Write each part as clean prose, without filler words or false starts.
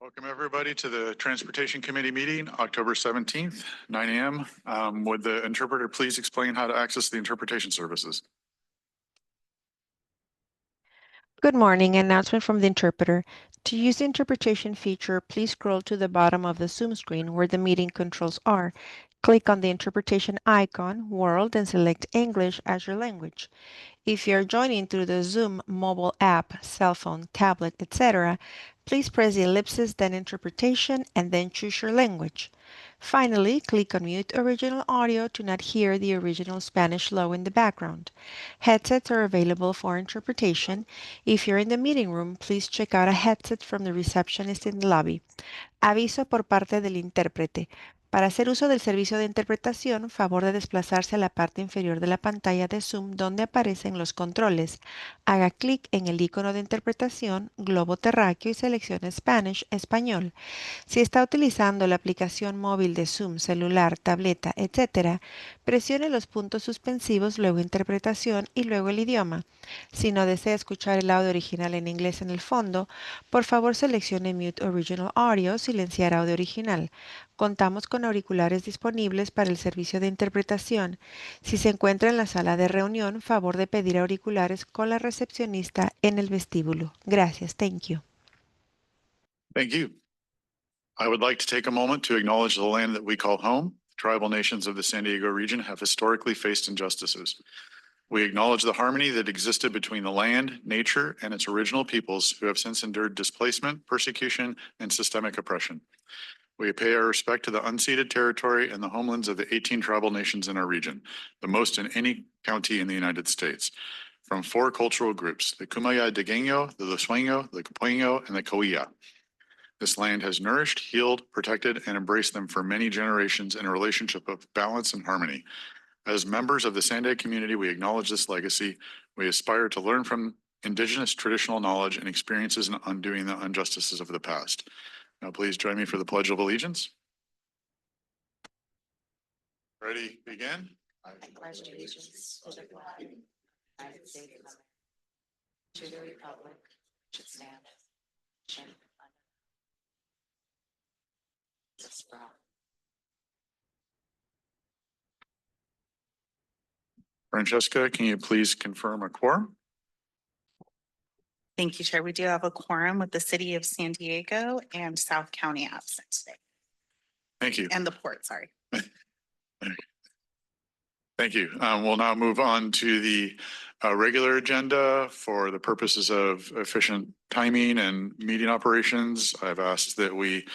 Welcome, everybody, to the Transportation Committee meeting, October 17th, 9 a.m. Would the interpreter please explain how to access the interpretation services? Good morning. Announcement from the interpreter. To use the interpretation feature, please scroll to the bottom of the Zoom screen where the meeting controls are. Click on the interpretation icon, world, and select English as your language. If you are joining through the Zoom mobile app, cell phone, tablet, etc., please press the ellipsis, then interpretation, and then choose your language. Finally, click on mute original audio to not hear the original Spanish logo in the background. Headsets are available for interpretation. If you're in the meeting room, please check out a headset from the receptionist in the lobby. Aviso por parte del intérprete. Para hacer uso del servicio de interpretación, favor de desplazarse a la parte inferior de la pantalla de Zoom donde aparecen los controles. Haga clic en el icono de interpretación, globo terráqueo y seleccione Spanish, español. Si está utilizando la aplicación móvil de Zoom, celular, tableta, etc., presione los puntos suspensivos, luego interpretación y luego el idioma. Si no desea escuchar el audio original en inglés en el fondo, por favor seleccione Mute Original Audio, silenciar audio original. Contamos con auriculares disponibles para el servicio de interpretación. Si se encuentra en la sala de reunión, favor de pedir auriculares con la recepcionista en el vestíbulo. Gracias. Thank you. Thank you. I would like to take a moment to acknowledge the land that we call home. Tribal nations of the San Diego region have historically faced injustices. We acknowledge the harmony that existed between the land, nature, and its original peoples who have since endured displacement, persecution, and systemic oppression. We pay our respect to the unceded territory and the homelands of the 18 tribal nations in our region, the most in any county in the United States, from 4 cultural groups, the Kumaya Degueño, the Lusueño, the Capueño, and the Coilla. This land has nourished, healed, protected, and embraced them for many generations in a relationship of balance and harmony. As members of the SANDAG community, we acknowledge this legacy. We aspire to learn from indigenous traditional knowledge and experiences in undoing the injustices of the past. Now, please join me for the Pledge of Allegiance. Ready, begin? I pledge allegiance to the flag of the United States of America, to the republic which stands, Francesca, can you please confirm a quorum? Thank you, Chair. We do have a quorum with the City of San Diego and South County absent today. Thank you. And the port, sorry. Thank you. We'll now move on to the regular agenda for the purposes of efficient timing and meeting operations. I've asked that we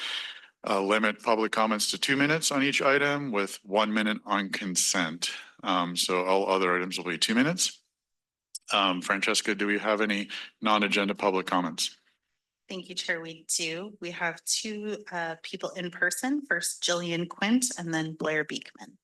limit public comments to 2 minutes on each item with 1 minute on consent. So all other items will be 2 minutes. Francesca, do we have any non-agenda public comments? Thank you, Chair. We do. We have 2 people in person. First, Jillian Quint and then Blair Beekman.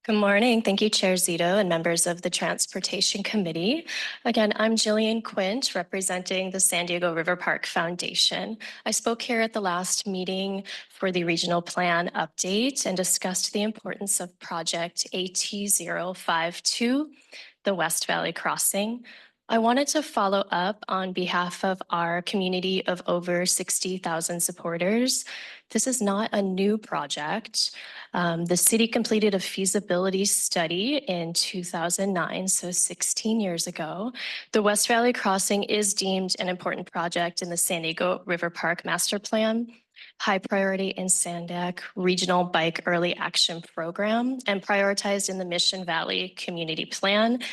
Good morning. Thank you, Chair Zito and members of the Transportation Committee. Again, I'm Jillian Quint, representing the San Diego River Park Foundation. I spoke here at the last meeting for the regional plan update and discussed the importance of Project AT052, the West Valley Crossing. I wanted to follow up on behalf of our community of over 60,000 supporters. This is not a new project. The city completed a feasibility study in 2009, so 16 years ago. The West Valley Crossing is deemed an important project in the San Diego River Park Master Plan, high priority in SANDAG Regional Bike Early Action Program, and prioritized in the Mission Valley Community Plan.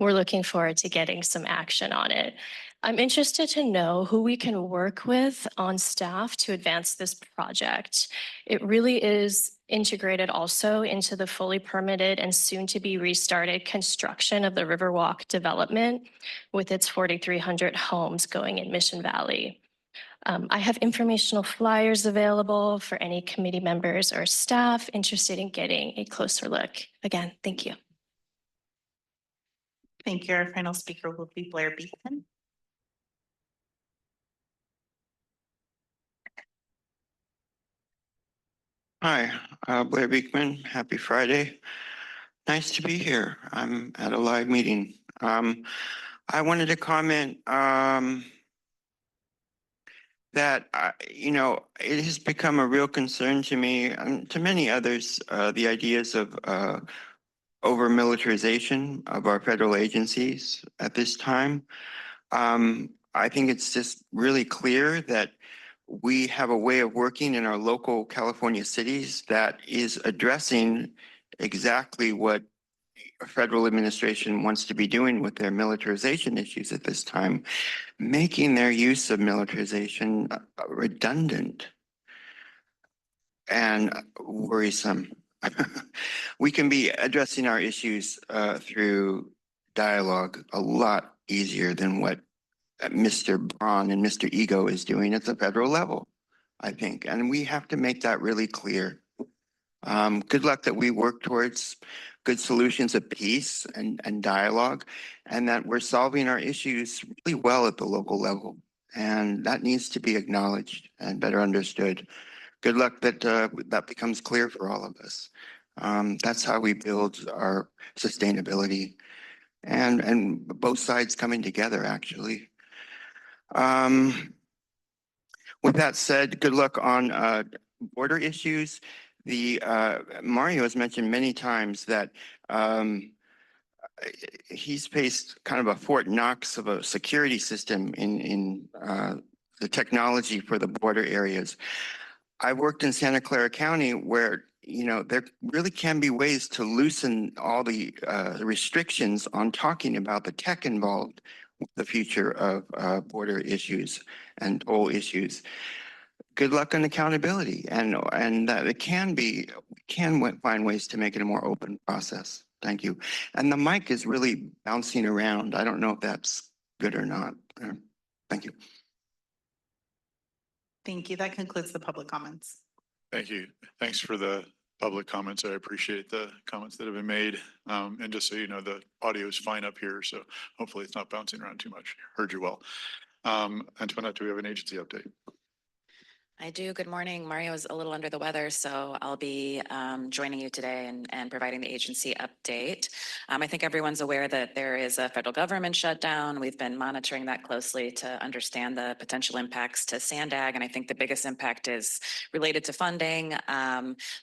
We're looking forward to getting some action on it. I'm interested to know who we can work with on staff to advance this project. It really is integrated also into the fully permitted and soon to be restarted construction of the Riverwalk development with its 4,300 homes going in Mission Valley. I have informational flyers available for any committee members or staff interested in getting a closer look. Again, thank you. Thank you. Our final speaker will be Blair Beekman. Hi, Blair Beekman. Happy Friday. Nice to be here. I'm at a live meeting. I wanted to comment that, it has become a real concern to me and to many others, the ideas of over-militarization of our federal agencies at this time. I think it's just really clear that we have a way of working in our local California cities that is addressing exactly what a federal administration wants to be doing with their militarization issues at this time, making their use of militarization redundant and worrisome. We can be addressing our issues through dialogue a lot easier than what Mr. Braun and Mr. Ego is doing at the federal level, I think. And we have to make that really clear. Good luck that we work towards good solutions of peace and dialogue, and that we're solving our issues really well at the local level. And that needs to be acknowledged and better understood. Good luck that that becomes clear for all of us. That's how we build our sustainability and both sides coming together, actually. With that said, good luck on border issues. Mario has mentioned many times that he's faced kind of a Fort Knox of a security system in the technology for the border areas. I worked in Santa Clara County where, there really can be ways to loosen all the restrictions on talking about the tech involved with the future of border issues and toll issues. Good luck on accountability, and that we can find ways to make it a more open process. Thank you. And the mic is really bouncing around. I don't know if that's good or not. Thank you. Thank you. That concludes the public comments. Thank you. Thanks for the public comments. I appreciate the comments that have been made. And just so you know, the audio is fine up here, so hopefully it's not bouncing around too much. Heard you well. Antoinette, do we have an agency update? I do. Good morning. Mario is a little under the weather, so I'll be joining you today and providing the agency update. I think everyone's aware that there is a federal government shutdown. We've been monitoring that closely to understand the potential impacts to SANDAG, and I think the biggest impact is related to funding.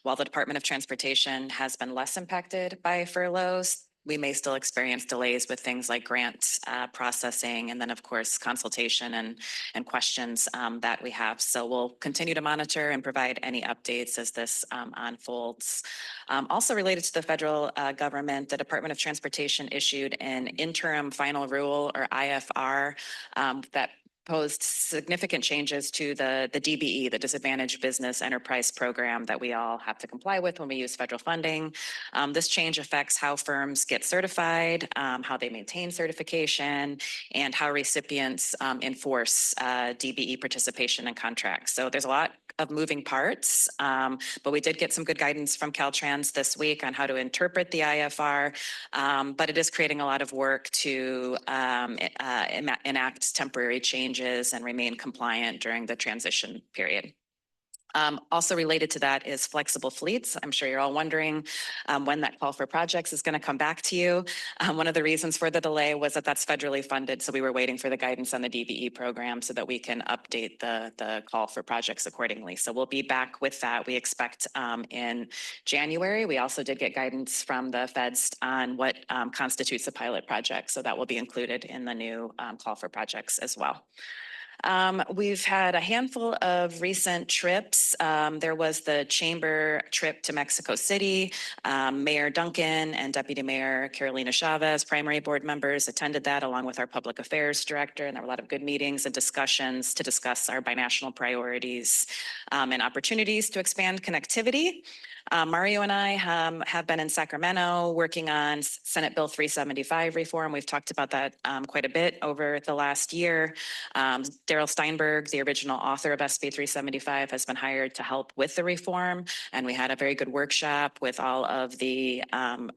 While the Department of Transportation has been less impacted by furloughs, we may still experience delays with things like grant processing, and then of course consultation and questions that we have. So we'll continue to monitor and provide any updates as this unfolds. Also related to the federal government, the Department of Transportation issued an interim final rule, or IFR, that posed significant changes to the DBE, the Disadvantaged Business Enterprise Program, that we all have to comply with when we use federal funding. This change affects how firms get certified, how they maintain certification, and how recipients enforce DBE participation in contracts. So there's a lot of moving parts, but we did get some good guidance from Caltrans this week on how to interpret the IFR, but it is creating a lot of work to enact temporary changes and remain compliant during the transition period. Also related to that is flexible fleets. I'm sure you're all wondering when that call for projects is going to come back to you. One of the reasons for the delay was that that's federally funded, so we were waiting for the guidance on the DBE program so that we can update the call for projects accordingly. So we'll be back with that, we expect, in January. We also did get guidance from the feds on what constitutes a pilot project, so that will be included in the new call for projects as well. We've had a handful of recent trips. There was the chamber trip to Mexico City. Mayor Duncan and Deputy Mayor Carolina Chavez, primary board members, attended that along with our public affairs director. And there were a lot of good meetings and discussions to discuss our binational priorities and opportunities to expand connectivity. Mario and I have been in Sacramento working on Senate Bill 375 reform. We've talked about that quite a bit over the last year. Daryl Steinberg, the original author of SB 375, has been hired to help with the reform. And we had a very good workshop with all of the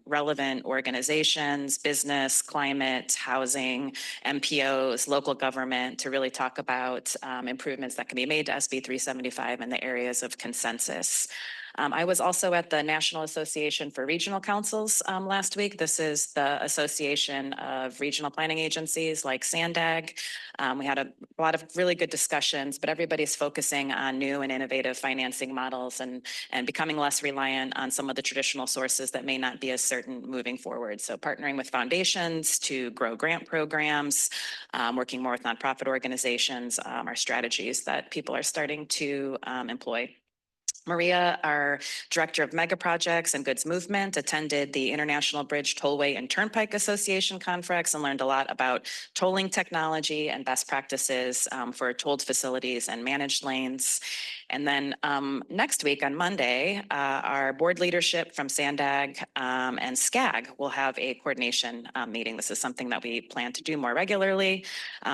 relevant organizations, business, climate, housing, MPOs, local government, to really talk about improvements that can be made to SB 375 in the areas of consensus. I was also at the National Association for Regional Councils last week. This is the Association of Regional Planning Agencies like SANDAG. We had a lot of really good discussions, but everybody's focusing on new and innovative financing models and becoming less reliant on some of the traditional sources that may not be as certain moving forward. So partnering with foundations to grow grant programs, working more with nonprofit organizations are strategies that people are starting to employ. Maria, our Director of Mega Projects and Goods Movement, attended the International Bridge Tollway and Turnpike Association Conference and learned a lot about tolling technology and best practices for tolled facilities and managed lanes. And then next week on Monday, our board leadership from SANDAG and SCAG will have a coordination meeting. This is something that we plan to do more regularly.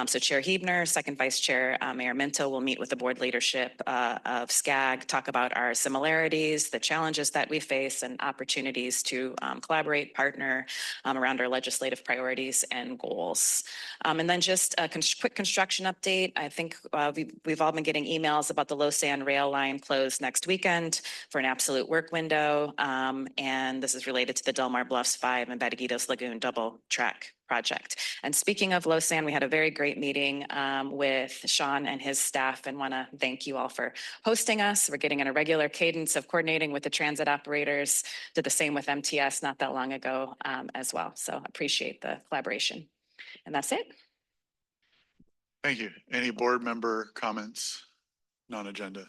So Chair Hebner, Second Vice Chair Mayor Minto will meet with the board leadership of SCAG, talk about our similarities, the challenges that we face, and opportunities to collaborate, partner around our legislative priorities and goals. And then just a quick construction update. I think we've all been getting emails about the Lausanne rail line closed next weekend for an absolute work window. And this is related to the Delmar Bluffs 5 and Bataguitos Lagoon double track project. And speaking of Lausanne, we had a very great meeting with Sean and his staff, and want to thank you all for hosting us. We're getting in a regular cadence of coordinating with the transit operators. Did the same with MTS not that long ago as well. So appreciate the collaboration. And that's it. Thank you. Any board member comments, non-agenda?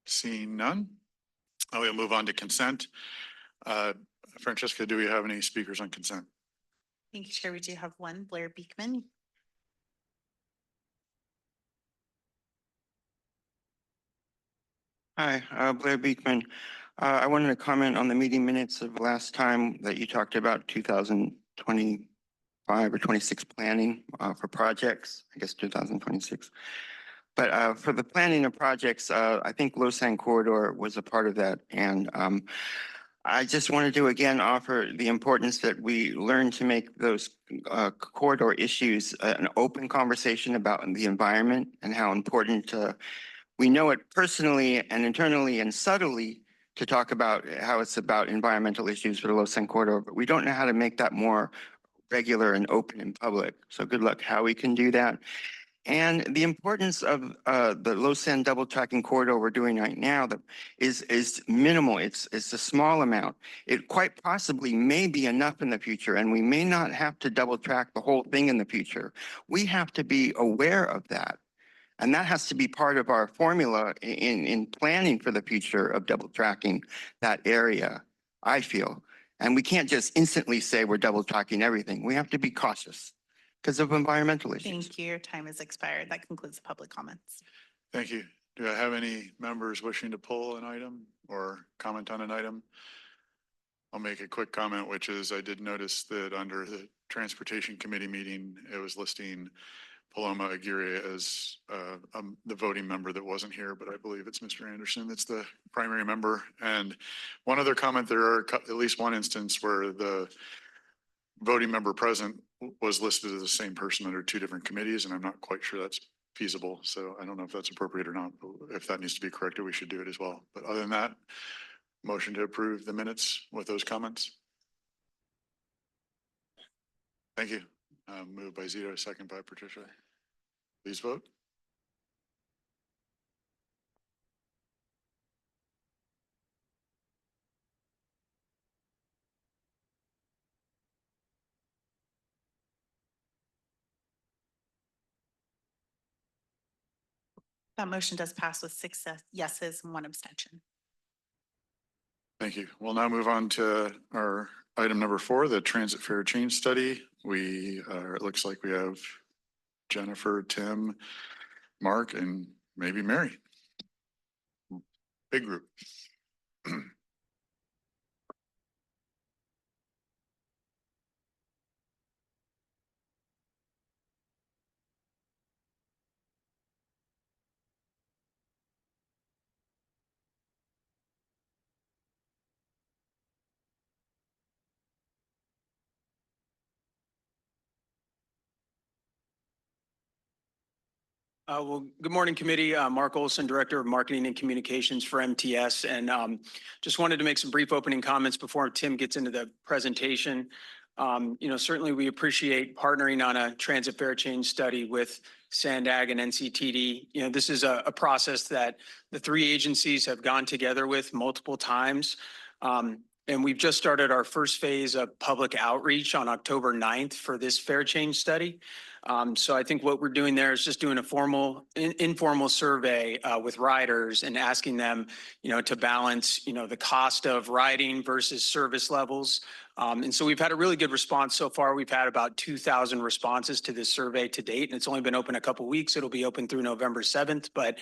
Seeing none, we'll move on to consent. Francesca, do we have any speakers on consent? Thank you, Chair. We do have one, Blair Beekman. Hi, Blair Beekman. I wanted to comment on the meeting minutes of last time that you talked about 2025 or 26 planning for projects, I guess 2026. But for the planning of projects, I think Lausanne Corridor was a part of that. And I just wanted to again offer the importance that we learn to make those corridor issues an open conversation about the environment and how important we know it personally and internally and subtly to talk about how it's about environmental issues for the Lausanne Corridor, but we don't know how to make that more regular and open in public. So good luck how we can do that. And the importance of the Lausanne double tracking corridor we're doing right now that is minimal. It's a small amount. It quite possibly may be enough in the future, and we may not have to double track the whole thing in the future. We have to be aware of that. And that has to be part of our formula in planning for the future of double tracking that area, I feel. And we can't just instantly say we're double tracking everything. We have to be cautious because of environmental issues. Thank you. Your time has expired. That concludes the public comments. Thank you. Do I have any members wishing to pull an item or comment on an item? I'll make a quick comment, which is I did notice that under the Transportation Committee meeting, it was listing Paloma Aguirre as the voting member that wasn't here, but I believe it's Mr. Anderson that's the primary member. And one other comment, there are at least one instance where the voting member present was listed as the same person under two different committees, and I'm not quite sure that's feasible. So I don't know if that's appropriate or not, but if that needs to be corrected, we should do it as well. But other than that, motion to approve the minutes with those comments. Thank you. Moved by Zito, second by Patricia. Please vote. That motion does pass with 6 yeses and 1 abstention. Thank you. We'll now move on to our item number 4, the transit fare change study. It looks like we have Jennifer, Tim, Mark, and maybe Mary. Big group. Well, good morning, committee. Mark Olson, Director of Marketing and Communications for MTS. And just wanted to make some brief opening comments before Tim gets into the presentation. Certainly we appreciate partnering on a transit fare change study with SANDAG and NCTD. This is a process that the three agencies have gone together with multiple times. And we've just started our first phase of public outreach on October 9th for this fare change study. So I think what we're doing there is just doing a informal survey with riders and asking them, to balance, the cost of riding versus service levels. And so we've had a really good response so far. We've had about 2,000 responses to this survey to date, and it's only been open a couple of weeks. It'll be open through November 7th, but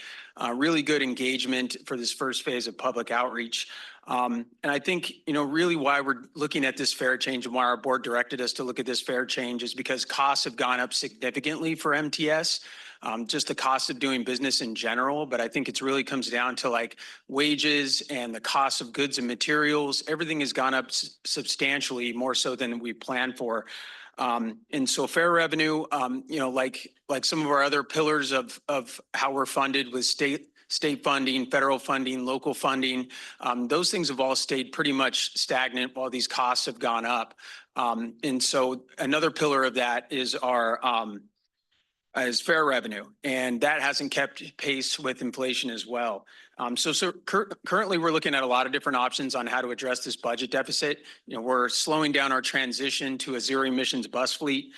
really good engagement for this first phase of public outreach. And I think, really why we're looking at this fare change and why our board directed us to look at this fare change is because costs have gone up significantly for MTS, just the cost of doing business in general. But I think it really comes down to like wages and the cost of goods and materials. Everything has gone up substantially, more so than we planned for. And so fare revenue, like some of our other pillars of how we're funded with state funding, federal funding, local funding, those things have all stayed pretty much stagnant while these costs have gone up. And so another pillar of that is our is fare revenue, and that hasn't kept pace with inflation as well. Currently, we're looking at a lot of different options on how to address this budget deficit. We're slowing down our transition to a zero emissions bus fleet.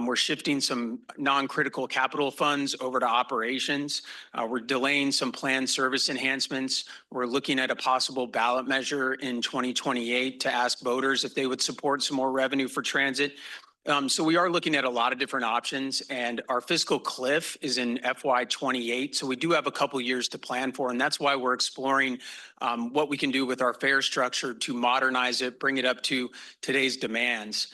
We're shifting some non-critical capital funds over to operations. We're delaying some planned service enhancements. We're looking at a possible ballot measure in 2028 to ask voters if they would support some more revenue for transit. So we are looking at a lot of different options, and our fiscal cliff is in FY28. So we do have a couple years to plan for, and that's why we're exploring what we can do with our fare structure to modernize it, bring it up to today's demands.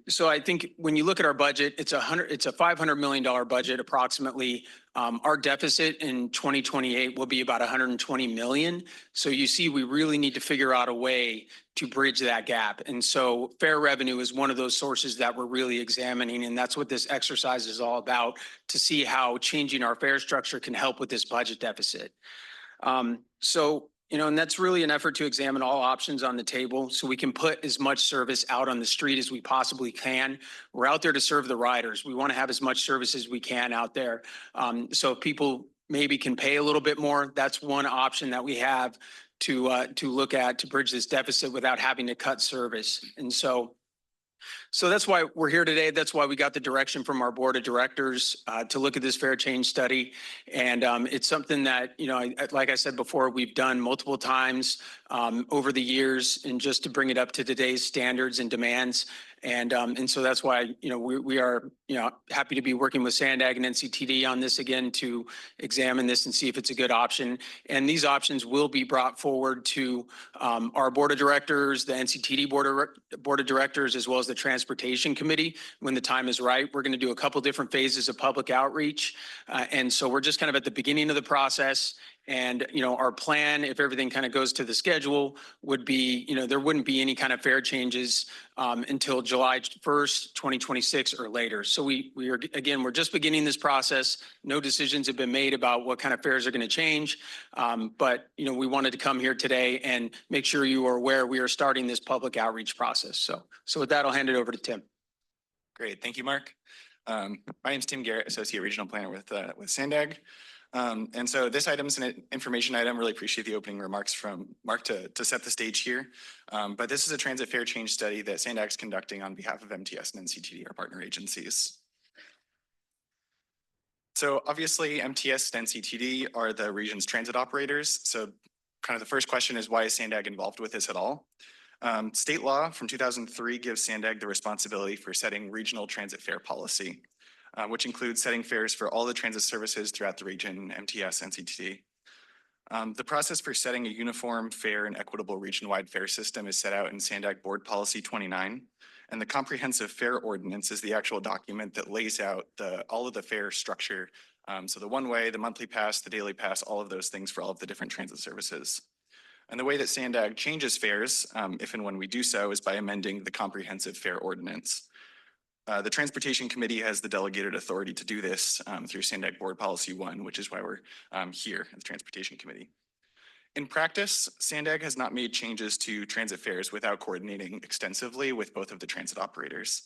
So I think when you look at our budget, it's a $500 million budget approximately. Our deficit in 2028 will be about 120 million. So you see, we really need to figure out a way to bridge that gap. And so fare revenue is one of those sources that we're really examining. And that's what this exercise is all about, to see how changing our fare structure can help with this budget deficit. And that's really an effort to examine all options on the table so we can put as much service out on the street as we possibly can. We're out there to serve the riders. We want to have as much service as we can out there. So if people maybe can pay a little bit more, that's one option that we have to look at to bridge this deficit without having to cut service. And so that's why we're here today. That's why we got the direction from our board of directors to look at this fare change study. And it's something that, like I said before, we've done multiple times over the years, and just to bring it up to today's standards and demands. And so that's why, we are, happy to be working with SANDAG and NCTD on this again to examine this and see if it's a good option. And these options will be brought forward to our board of directors, the NCTD board of directors, as well as the Transportation Committee when the time is right. We're going to do a couple different phases of public outreach. And so we're just kind of at the beginning of the process. And, our plan, if everything kind of goes to the schedule, would be, there wouldn't be any kind of fare changes until July 1st, 2026 or later. So we're just beginning this process. No decisions have been made about what kind of fares are going to change. But, we wanted to come here today and make sure you are aware we are starting this public outreach process. So with that, I'll hand it over to Tim. Great. Thank you, Mark. My name is Tim Garrett, Associate Regional Planner with SANDAG. And so this item is an information item. Really appreciate the opening remarks from Mark to set the stage here. But this is a transit fare change study that SANDAG is conducting on behalf of MTS and NCTD, our partner agencies. So obviously MTS and NCTD are the region's transit operators. So kind of the first question is, why is SANDAG involved with this at all? State law from 2003 gives SANDAG the responsibility for setting regional transit fare policy, which includes setting fares for all the transit services throughout the region, MTS, NCTD. The process for setting a uniform, fair, and equitable region-wide fare system is set out in SANDAG Board Policy 29, and the Comprehensive Fare Ordinance is the actual document that lays out all of the fare structure. So the one-way, the monthly pass, the daily pass, all of those things for all of the different transit services. And the way that SANDAG changes fares, if and when we do so, is by amending the Comprehensive Fare Ordinance. The Transportation Committee has the delegated authority to do this through SANDAG Board Policy 1, which is why we're here at the Transportation Committee. In practice, SANDAG has not made changes to transit fares without coordinating extensively with both of the transit operators.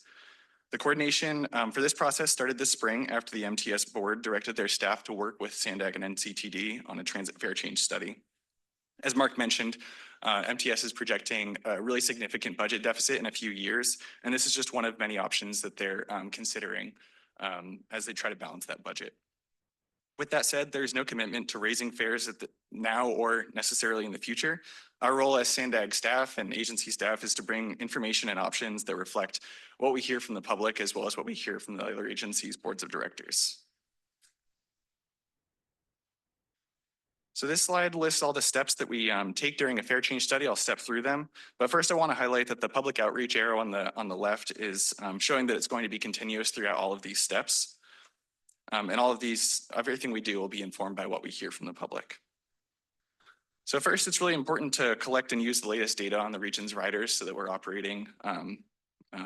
The coordination for this process started this spring after the MTS board directed their staff to work with SANDAG and NCTD on a transit fare change study. As Mark mentioned, MTS is projecting a really significant budget deficit in a few years, and this is just one of many options that they're considering as they try to balance that budget. With that said, there's no commitment to raising fares now or necessarily in the future. Our role as SANDAG staff and agency staff is to bring information and options that reflect what we hear from the public as well as what we hear from the other agencies' boards of directors. So this slide lists all the steps that we take during a fare change study. I'll step through them. But first, I want to highlight that the public outreach arrow on the left is showing that it's going to be continuous throughout all of these steps. And all of these, everything we do will be informed by what we hear from the public. So first, it's really important to collect and use the latest data on the region's riders so that we're operating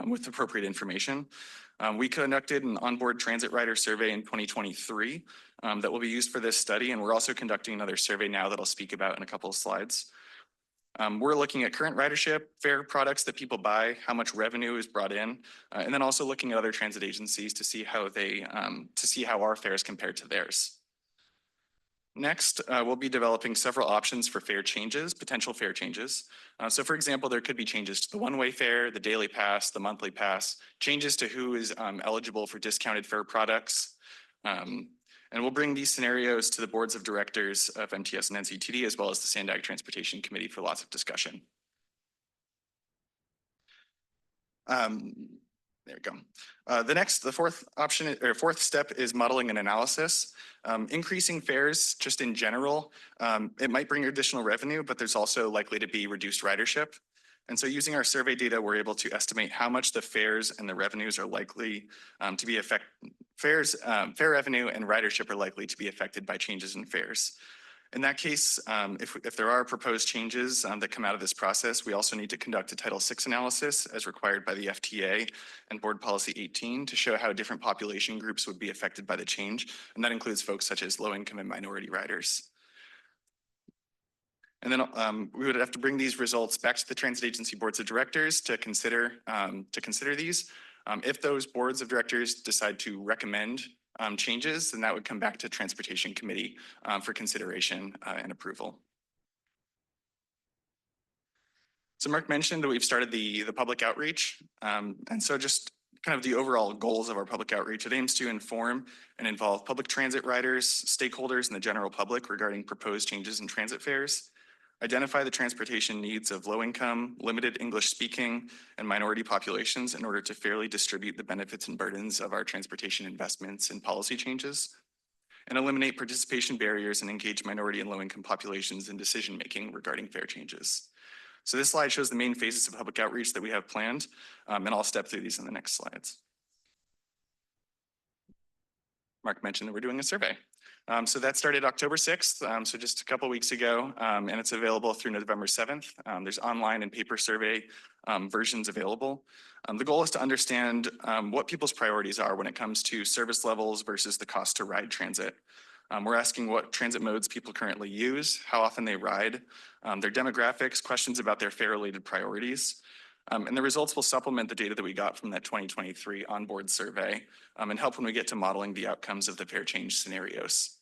with appropriate information. We conducted an onboard transit rider survey in 2023 that will be used for this study, and we're also conducting another survey now that I'll speak about in a couple of slides. We're looking at current ridership, fare products that people buy, how much revenue is brought in, and then also looking at other transit agencies to see how our fares compare to theirs. Next, we'll be developing several options for fare changes, potential fare changes. So for example, there could be changes to the one-way fare, the daily pass, the monthly pass, changes to who is eligible for discounted fare products. And we'll bring these scenarios to the boards of directors of MTS and NCTD, as well as the SANDAG Transportation Committee for lots of discussion. There we go. The fourth step is modeling and analysis. Increasing fares just in general, it might bring additional revenue, but there's also likely to be reduced ridership. And so using our survey data, we're able to estimate how much the fares and the revenues are likely to be affected. Fare revenue and ridership are likely to be affected by changes in fares. In that case, if there are proposed changes that come out of this process, we also need to conduct a Title VI analysis as required by the FTA and Board Policy 18 to show how different population groups would be affected by the change. And that includes folks such as low-income and minority riders. And then we would have to bring these results back to the transit agency boards of directors to consider these. If those boards of directors decide to recommend changes, then that would come back to Transportation Committee for consideration and approval. So Mark mentioned that we've started the public outreach. And so just kind of the overall goals of our public outreach, it aims to inform and involve public transit riders, stakeholders, and the general public regarding proposed changes in transit fares. Identify the transportation needs of low-income, limited English-speaking, and minority populations in order to fairly distribute the benefits and burdens of our transportation investments and policy changes, and eliminate participation barriers and engage minority and low-income populations in decision-making regarding fare changes. So this slide shows the main phases of public outreach that we have planned, and I'll step through these in the next slides. Mark mentioned that we're doing a survey. So that started October 6th, so just a couple of weeks ago, and it's available through November 7th. There's online and paper survey versions available. The goal is to understand what people's priorities are when it comes to service levels versus the cost to ride transit. We're asking what transit modes people currently use, how often they ride, their demographics, questions about their fare-related priorities. And the results will supplement the data that we got from that 2023 onboard survey and help when we get to modeling the outcomes of the fare change scenarios.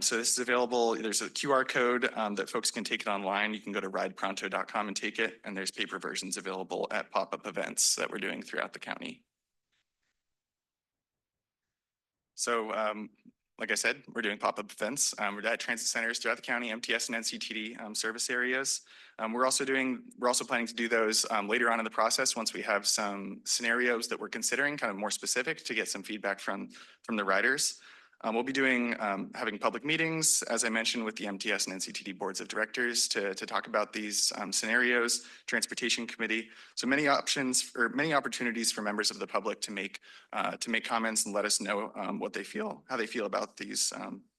So this is available. There's a QR code that folks can take it online. You can go to ridepronto.com and take it. And there's paper versions available at pop-up events that we're doing throughout the county. So like I said, we're doing pop-up events. We're at transit centers throughout the county, MTS and NCTD service areas. We're also planning to do those later on in the process once we have some scenarios that we're considering, kind of more specific, to get some feedback from the riders. We'll be having public meetings, as I mentioned, with the MTS and NCTD boards of directors to talk about these scenarios, Transportation Committee. So many options or many opportunities for members of the public to make comments and let us know how they feel about these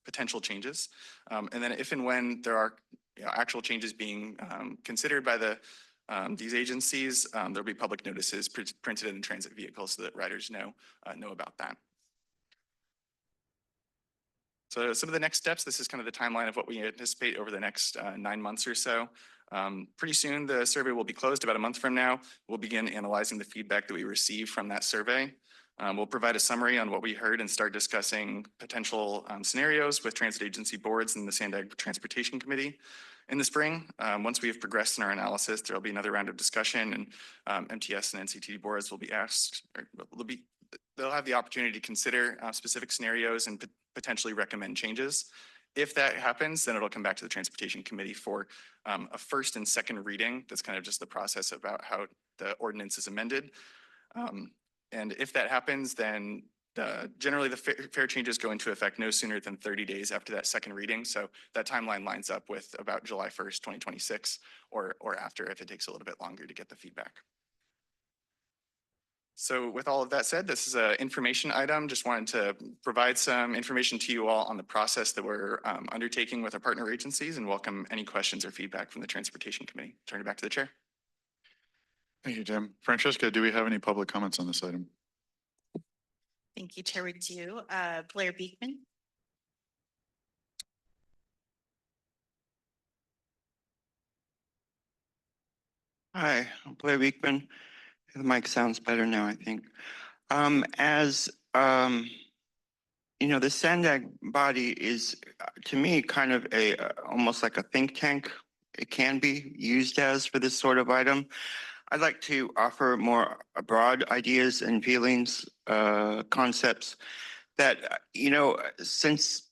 potential changes. And then if and when there are actual changes being considered by the these agencies, there'll be public notices printed in the transit vehicle so that riders know about that. So some of the next steps, this is kind of the timeline of what we anticipate over the next 9 months or so. Pretty soon, the survey will be closed. About a month from now, we'll begin analyzing the feedback that we receive from that survey. We'll provide a summary on what we heard and start discussing potential scenarios with transit agency boards and the SANDAG Transportation Committee in the spring. Once we have progressed in our analysis, there will be another round of discussion, and MTS and NCTD boards will be asked, or they'll have the opportunity to consider specific scenarios and potentially recommend changes. If that happens, then it'll come back to the Transportation Committee for a first and second reading. That's kind of just the process about how the ordinance is amended. And if that happens, then generally the fare changes go into effect no sooner than 30 days after that second reading. So that timeline lines up with about July 1st, 2026, or after if it takes a little bit longer to get the feedback. So with all of that said, this is an information item. Just wanted to provide some information to you all on the process that we're undertaking with our partner agencies, and welcome any questions or feedback from the Transportation Committee. Turn it back to the chair. Thank you, Tim. Francesca, do we have any public comments on this item? Thank you, Chair. We do. Blair Beekman. Hi, I'm Blair Beekman. The mic sounds better now, I think. You know, the SANDAG body is, to me, kind of almost like a think tank. It can be used as for this sort of item. I'd like to offer more broad ideas and feelings, concepts that, you know, since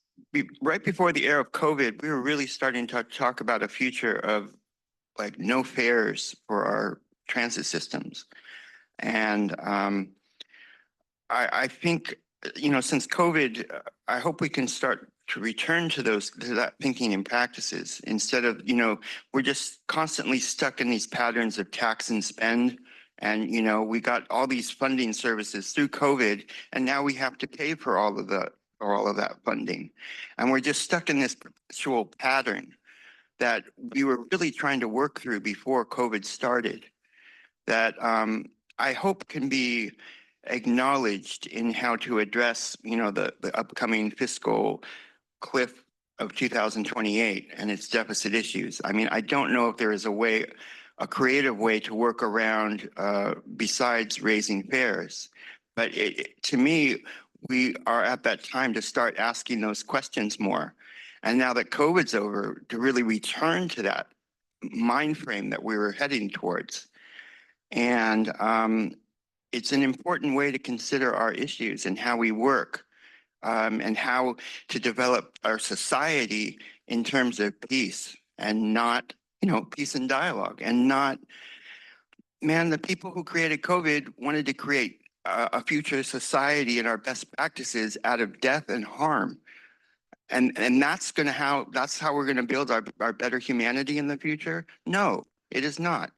right before the era of COVID, we were really starting to talk about a future of like no fares for our transit systems. And I think, you know, since COVID, I hope we can start to return to that thinking and practices instead of, you know, we're just constantly stuck in these patterns of tax and spend. And, you know, we got all these funding services through COVID, and now we have to pay for all of that funding. And we're just stuck in this perpetual pattern that we were really trying to work through before COVID started, that I hope can be acknowledged in how to address, you know, the upcoming fiscal cliff of 2028 and its deficit issues. I mean, I don't know if there is a creative way to work around besides raising fares, but to me, we are at that time to start asking those questions more. And now that COVID's over, to really return to that mind frame that we were heading towards. And it's an important way to consider our issues and how we work, and how to develop our society in terms of peace and not, you know, peace and dialogue, and not, man, the people who created COVID wanted to create a future society and our best practices out of death and harm. And that's how we're gonna build our better humanity in the future? No, it is not.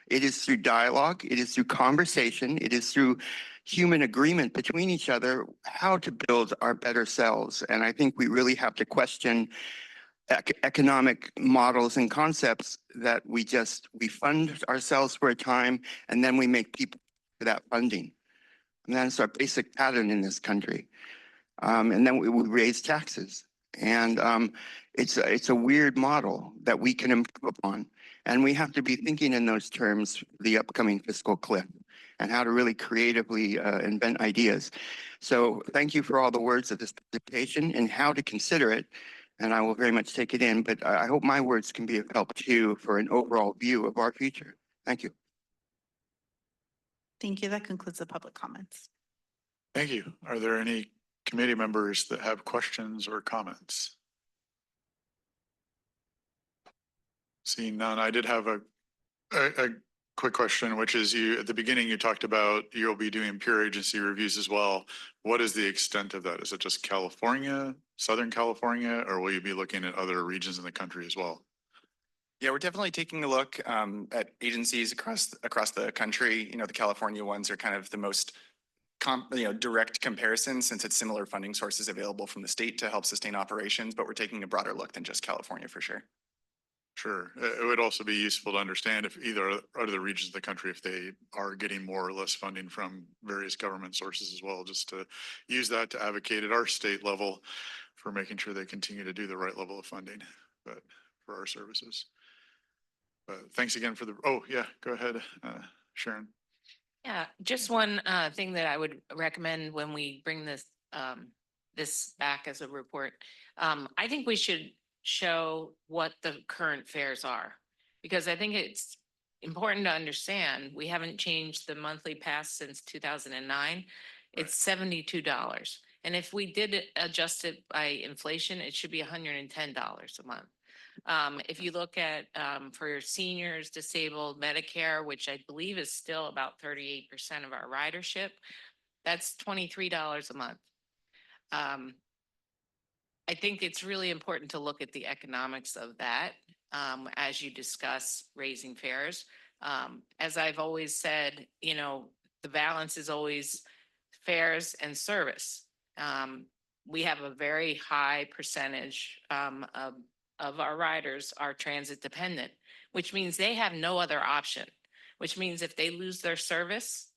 It is through dialogue, it is through conversation, it is through human agreement between each other, how to build our better selves. And I think we really have to question economic models and concepts that we fund ourselves for a time, and then we make people for that funding. And that's our basic pattern in this country. And then we raise taxes. And it's a weird model that we can improve upon. And we have to be thinking in those terms for the upcoming fiscal cliff and how to really creatively invent ideas. So thank you for all the words of this presentation and how to consider it. And I will very much take it in, but I hope my words can be of help too for an overall view of our future. Thank you. Thank you. That concludes the public comments. Thank you. Are there any committee members that have questions or comments? Seeing none, I did have a quick question, which is at the beginning, you talked about you'll be doing peer agency reviews as well. What is the extent of that? Is it just California, Southern California, or will you be looking at other regions in the country as well? Yeah, we're definitely taking a look at agencies across the country. You know, the California ones are kind of the most direct comparison, since it's similar funding sources available from the state to help sustain operations, but we're taking a broader look than just California for sure. Sure. It would also be useful to understand if either other regions of the country, if they are getting more or less funding from various government sources as well, just to use that to advocate at our state level for making sure they continue to do the right level of funding, but for our services. But thanks again for the, oh yeah, go ahead, Sharon. Yeah, just one thing that I would recommend when we bring this this back as a report. I think we should show what the current fares are, because I think it's important to understand we haven't changed the monthly pass since 2009. It's $72. And if we did adjust it by inflation, it should be $110 a month. If you look at for seniors, disabled, Medicare, which I believe is still about 38% of our ridership, that's $23 a month. I think it's really important to look at the economics of that as you discuss raising fares. As I've always said, you know, the balance is always fares and service. We have a very high percentage of our riders are transit dependent, which means they have no other option, which means if they lose their service,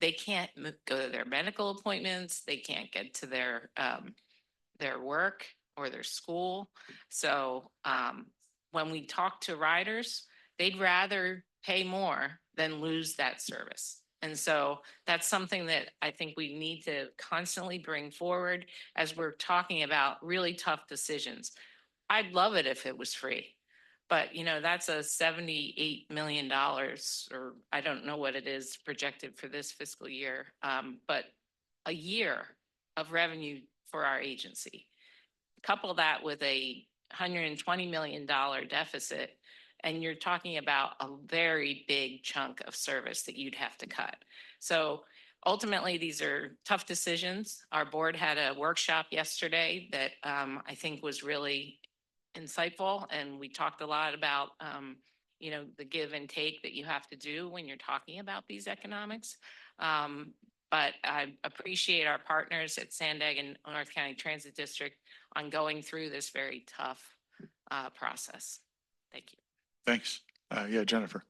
they can't go to their medical appointments, they can't get to their work or their school. So when we talk to riders, they'd rather pay more than lose that service. And so that's something that I think we need to constantly bring forward as we're talking about really tough decisions. I'd love it if it was free, but you know, that's a $78 million, or I don't know what it is projected for this fiscal year, but a year of revenue for our agency. Couple that with a $120 million deficit, and you're talking about a very big chunk of service that you'd have to cut. So ultimately, these are tough decisions. Our board had a workshop yesterday that I think was really insightful, and we talked a lot about you know, the give and take that you have to do when you're talking about these economics. But I appreciate our partners at SANDAG and North County Transit District on going through this very tough process. Thank you. Thanks. Yeah, Jennifer.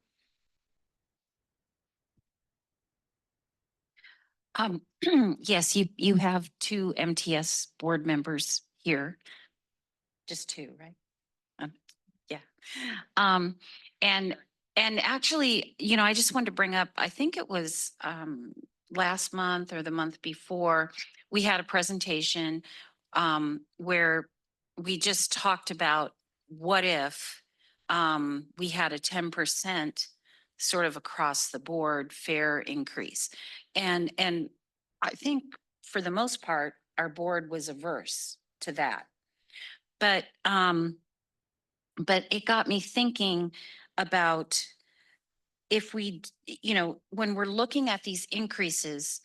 Yes, you have two MTS board members here. Just two, right? Yeah. And actually, you know, I just wanted to bring up, I think it was last month or the month before, we had a presentation where we just talked about what if we had a 10% sort of across the board fare increase. And I think for the most part, our board was averse to that. But it got me thinking about if we, you know, when we're looking at these increases,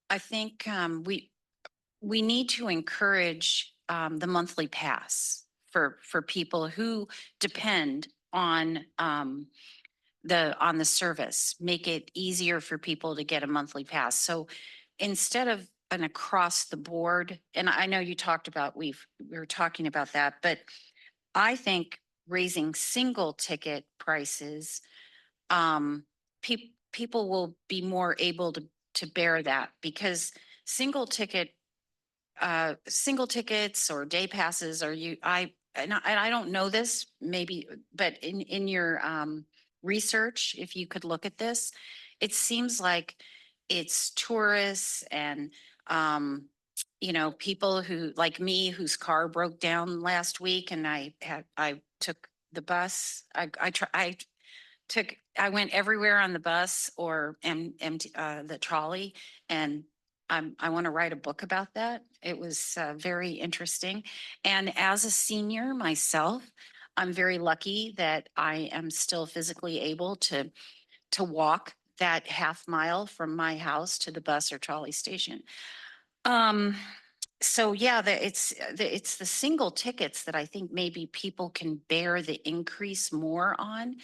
I think we need to encourage the monthly pass for people who depend on the service, make it easier for people to get a monthly pass. So instead of an across the board, and I know you talked about, we were talking about that, but I think raising single ticket prices, people will be more able to bear that, because single tickets or day passes are and I don't know this, maybe, but in your research, if you could look at this, it seems like it's tourists and you know, people who, like me, whose car broke down last week, and I took the bus. I went everywhere on the bus or the trolley, and I want to write a book about that. It was very interesting. And as a senior myself, I'm very lucky that I am still physically able to walk that half mile from my house to the bus or trolley station. So yeah, it's the single tickets that I think maybe people can bear the increase more on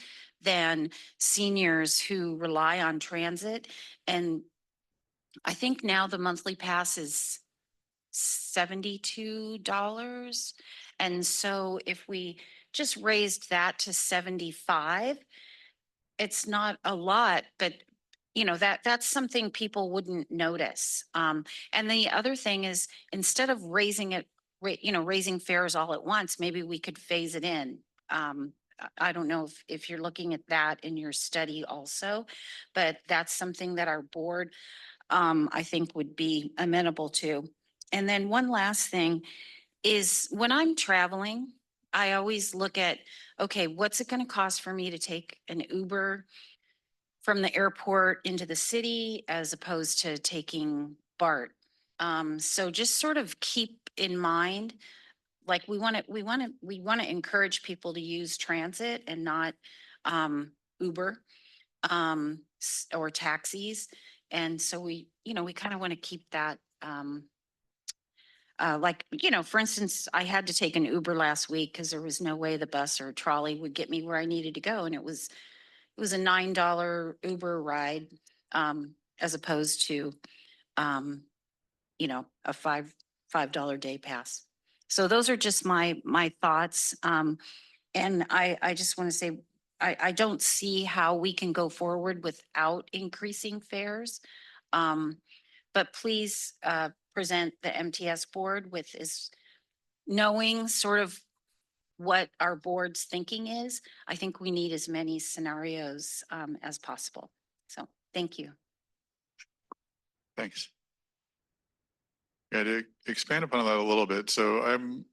than seniors who rely on transit. And I think now the monthly pass is $72. And so if we just raised that to 75. It's not a lot, but you know, that's something people wouldn't notice. And the other thing is, instead of raising it, raising fares all at once, maybe we could phase it in. I don't know if you're looking at that in your study also, but that's something that our board, I think would be amenable to. And then one last thing is, when I'm traveling, I always look at, okay, what's it going to cost for me to take an Uber from the airport into the city as opposed to taking BART? So just sort of keep in mind, like we want to encourage people to use transit and not Uber or taxis. And so we kind of want to keep that like, for instance, I had to take an Uber last week because there was no way the bus or trolley would get me where I needed to go. And it was a $9 Uber ride, as opposed to, a $5 day pass. So those are just my thoughts. And I just want to say, I don't see how we can go forward without increasing fares. But please, present the MTS board with knowing sort of what our board's thinking is. I think we need as many scenarios as possible. So thank you. Thanks. Yeah, to expand upon that a little bit. So I'm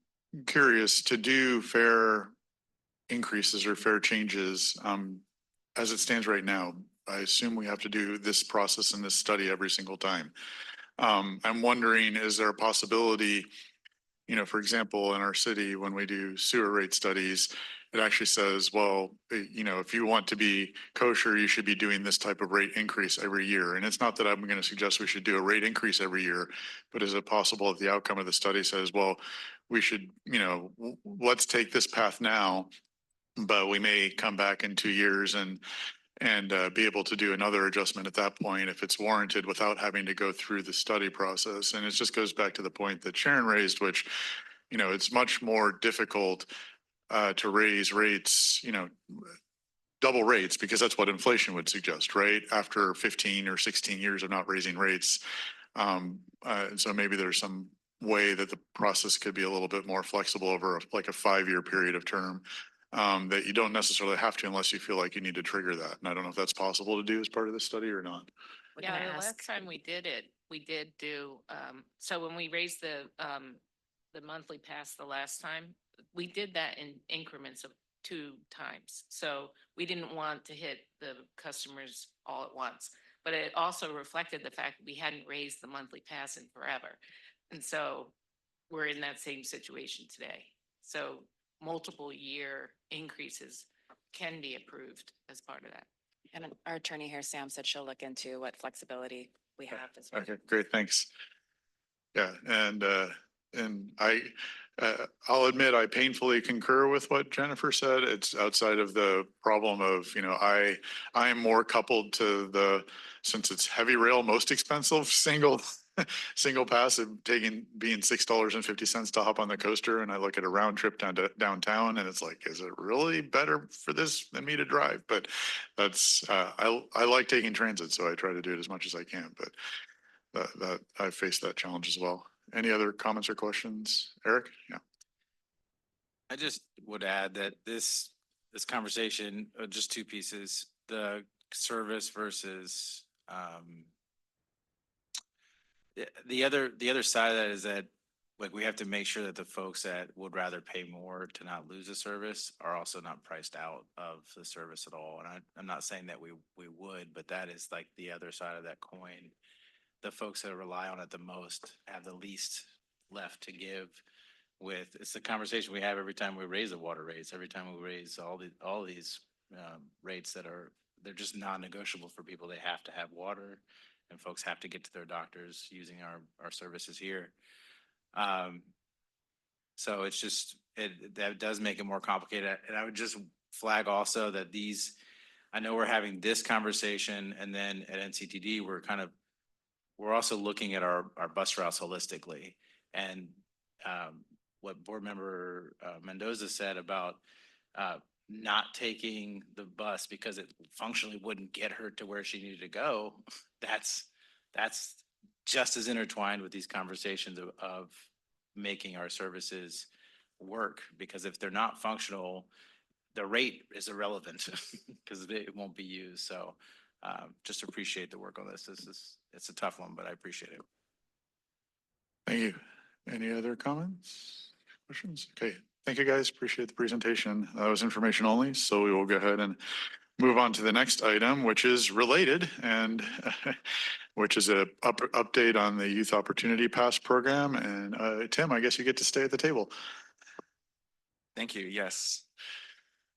curious, to do fare increases or fare changes, as it stands right now, I assume we have to do this process and this study every single time. I'm wondering, is there a possibility, for example, in our city, when we do sewer rate studies, it actually says, well, if you want to be kosher, you should be doing this type of rate increase every year. And it's not that I'm going to suggest we should do a rate increase every year, but is it possible that the outcome of the study says, well, we should, let's take this path now, but we may come back in 2 years and be able to do another adjustment at that point if it's warranted, without having to go through the study process. And it just goes back to the point that Sharon raised, which, it's much more difficult to raise rates, double rates, because that's what inflation would suggest, right? After 15 or 16 years of not raising rates. So maybe there's some way that the process could be a little bit more flexible over like a 5-year period of term, that you don't necessarily have to unless you feel like you need to trigger that. And I don't know if that's possible to do as part of this study or not. We're Yeah, gonna the ask- last time we did it, we did do, so when we raised the monthly pass the last time, we did that in increments of 2 times. So we didn't want to hit the customers all at once, but it also reflected the fact that we hadn't raised the monthly pass in forever. And so we're in that same situation today. So multiple year increases can be approved as part of that. And our attorney here, Sam, said she'll look into what flexibility we have as well. Okay, great, thanks. Yeah, and I'll admit I painfully concur with what Jennifer said. It's outside of the problem of, I am more coupled to since it's heavy rail, most expensive single pass, being $6.50 to hop on the coaster, and I look at a round trip down to downtown, and it's like, is it really better for this than me to drive? But that's I like taking transit, so I try to do it as much as I can. But that I faced that challenge as well. Any other comments or questions, Eric? Yeah. I just would add that this conversation, just 2 pieces, the service versus the other side of that is that, like, we have to make sure that the folks that would rather pay more to not lose a service are also not priced out of the service at all. And I'm not saying that we would, but that is like the other side of that coin. The folks that rely on it the most have the least left to give. It's the conversation we have every time we raise the water rates, every time we raise all these rates they're just non-negotiable for people. They have to have water, and folks have to get to their doctors using our services here. So it's just, that does make it more complicated. And I would just flag also that I know we're having this conversation, and then at NCTD, we're also looking at our bus routes holistically. And what Board Member Mendoza said about not taking the bus because it functionally wouldn't get her to where she needed to go, that's just as intertwined with these conversations of making our services work, because if they're not functional, the rate is irrelevant because it won't be used. So just appreciate the work on this. It's a tough one, but I appreciate it. Thank you. Any other comments, questions? Okay, thank you guys. Appreciate the presentation. That was information only, so we will go ahead and move on to the next item, which is related and which is a update on the Youth Opportunity Pass program. And Tim, I guess you get to stay at the table. Thank you. Yes.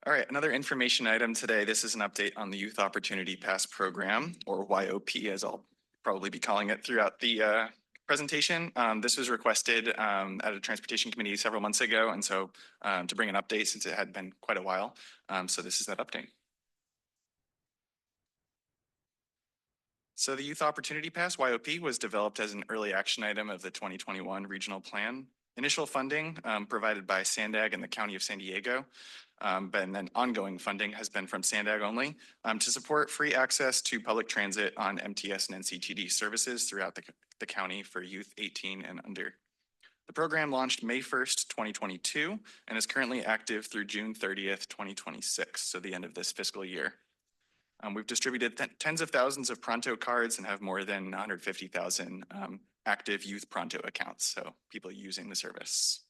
All right, another information item today. This is an update on the Youth Opportunity Pass program, or YOP, as I'll probably be calling it throughout the presentation. This was requested at a transportation committee several months ago, and so to bring an update since it had been quite a while. So this is that update. So the Youth Opportunity Pass, YOP, was developed as an early action item of the 2021 Regional Plan. Initial funding provided by SANDAG and the County of San Diego, and then ongoing funding has been from SANDAG only to support free access to public transit on MTS and NCTD services throughout the county for youth 18 and under. The program launched May 1st, 2022, and is currently active through June 30th, 2026, so the end of this fiscal year. We've distributed tens of thousands of Pronto cards and have more than 150,000 active youth Pronto accounts, so people using the service.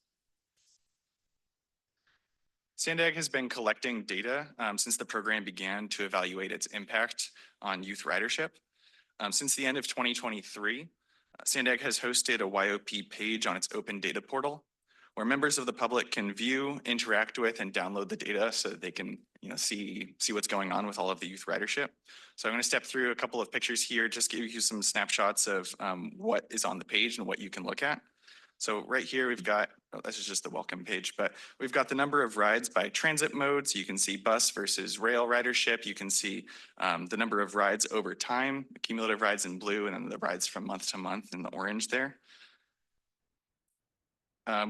SANDAG has been collecting data since the program began to evaluate its impact on youth ridership. Since the end of 2023, SANDAG has hosted a YOP page on its open data portal where members of the public can view, interact with, and download the data so that they can see what's going on with all of the youth ridership. So I'm going to step through a couple of pictures here, just give you some snapshots of what is on the page and what you can look at. So right here, we've got, this is just the welcome page, but we've got the number of rides by transit modes. You can see bus versus rail ridership. You can see the number of rides over time, cumulative rides in blue, and then the rides from month to month in the orange there.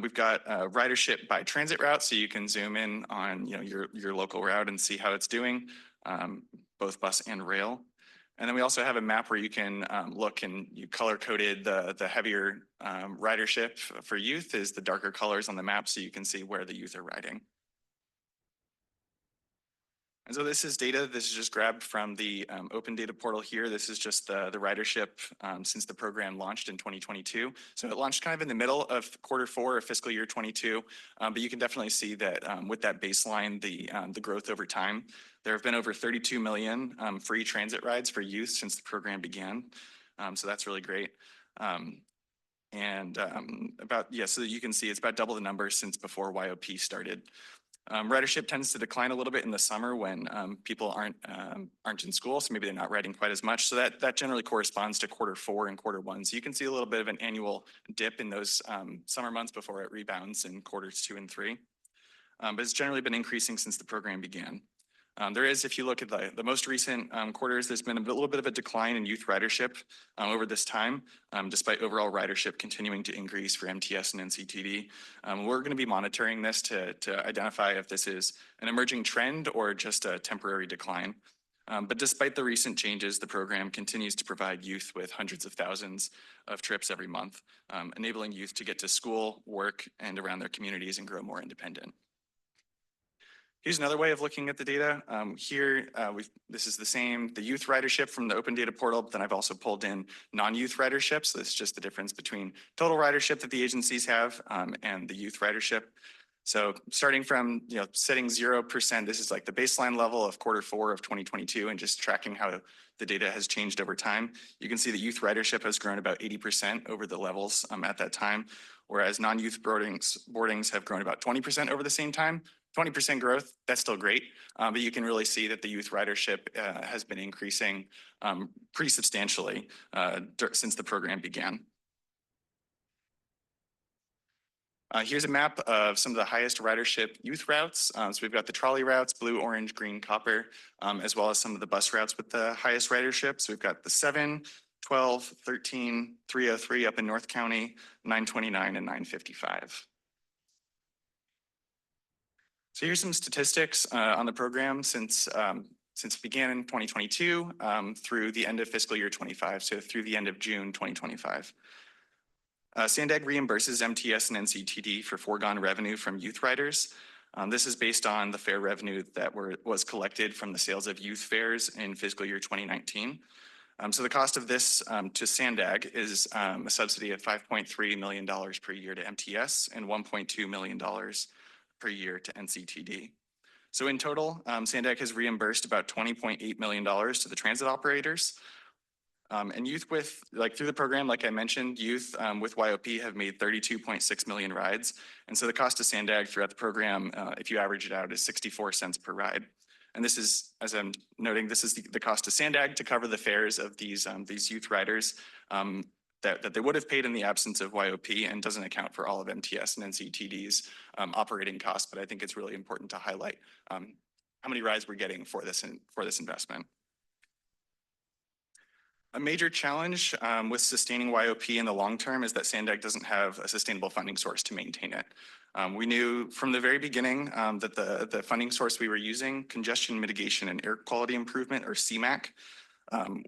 We've got ridership by transit route, so you can zoom in on your local route and see how it's doing, both bus and rail. And then we also have a map where you can look, and you color-coded the heavier ridership for youth is the darker colors on the map, so you can see where the youth are riding. And so this is data. This is just grabbed from the open data portal here. This is just the ridership since the program launched in 2022. So it launched kind of in the middle of Q4 of fiscal year 22, but you can definitely see that with that baseline, the growth over time. There have been over 32 million free transit rides for youth since the program began. So that's really great. So you can see it's about double the number since before YOP started. Ridership tends to decline a little bit in the summer when people aren't in school, so maybe they're not riding quite as much. So that generally corresponds to Q4 and Q1. So you can see a little bit of an annual dip in those summer months before it rebounds in Q2 and 3. But it's generally been increasing since the program began. There is, if you look at the most recent quarters, there's been a little bit of a decline in youth ridership over this time, despite overall ridership continuing to increase for MTS and NCTD. We're going to be monitoring this to identify if this is an emerging trend or just a temporary decline. But despite the recent changes, the program continues to provide youth with hundreds of thousands of trips every month, enabling youth to get to school, work, and around their communities and grow more independent. Here's another way of looking at the data. This is the youth ridership from the open data portal, but then I've also pulled in non-youth ridership. So this is just the difference between total ridership that the agencies have and the youth ridership. So starting from, setting 0%, this is like the baseline level of Q4 of 2022 and just tracking how the data has changed over time. You can see the youth ridership has grown about 80% over the levels at that time, whereas non-youth boardings have grown about 20% over the same time. 20% growth, that's still great, but you can really see that the youth ridership has been increasing pretty substantially since the program began. Here's a map of some of the highest ridership youth routes. So we've got the trolley routes, blue, orange, green, copper, as well as some of the bus routes with the highest ridership. So we've got the 7, 12, 13, 303 up in North County, 929 and 955. So here's some statistics on the program since it began in 2022 through the end of fiscal year 25, so through the end of June 2025. SANDAG reimburses MTS and NCTD for foregone revenue from youth riders. This is based on the fare revenue that was collected from the sales of youth fares in fiscal year 2019. So the cost of this to SANDAG is a subsidy of $5.3 million per year to MTS and $1.2 million per year to NCTD. So in total, SANDAG has reimbursed about $20.8 million to the transit operators. And youth through the program, like I mentioned, youth with YOP have made 32.6 million rides. And so the cost to SANDAG throughout the program, if you average it out, is 64 cents per ride. And this is, as I'm noting, this is the cost to SANDAG to cover the fares of these youth riders that they would have paid in the absence of YOP, and doesn't account for all of MTS and NCTD's operating costs. But I think it's really important to highlight how many rides we're getting for this investment. A major challenge with sustaining YOP in the long term is that SANDAG doesn't have a sustainable funding source to maintain it. We knew from the very beginning that the funding source we were using, congestion mitigation and air quality improvement, or CMAQ,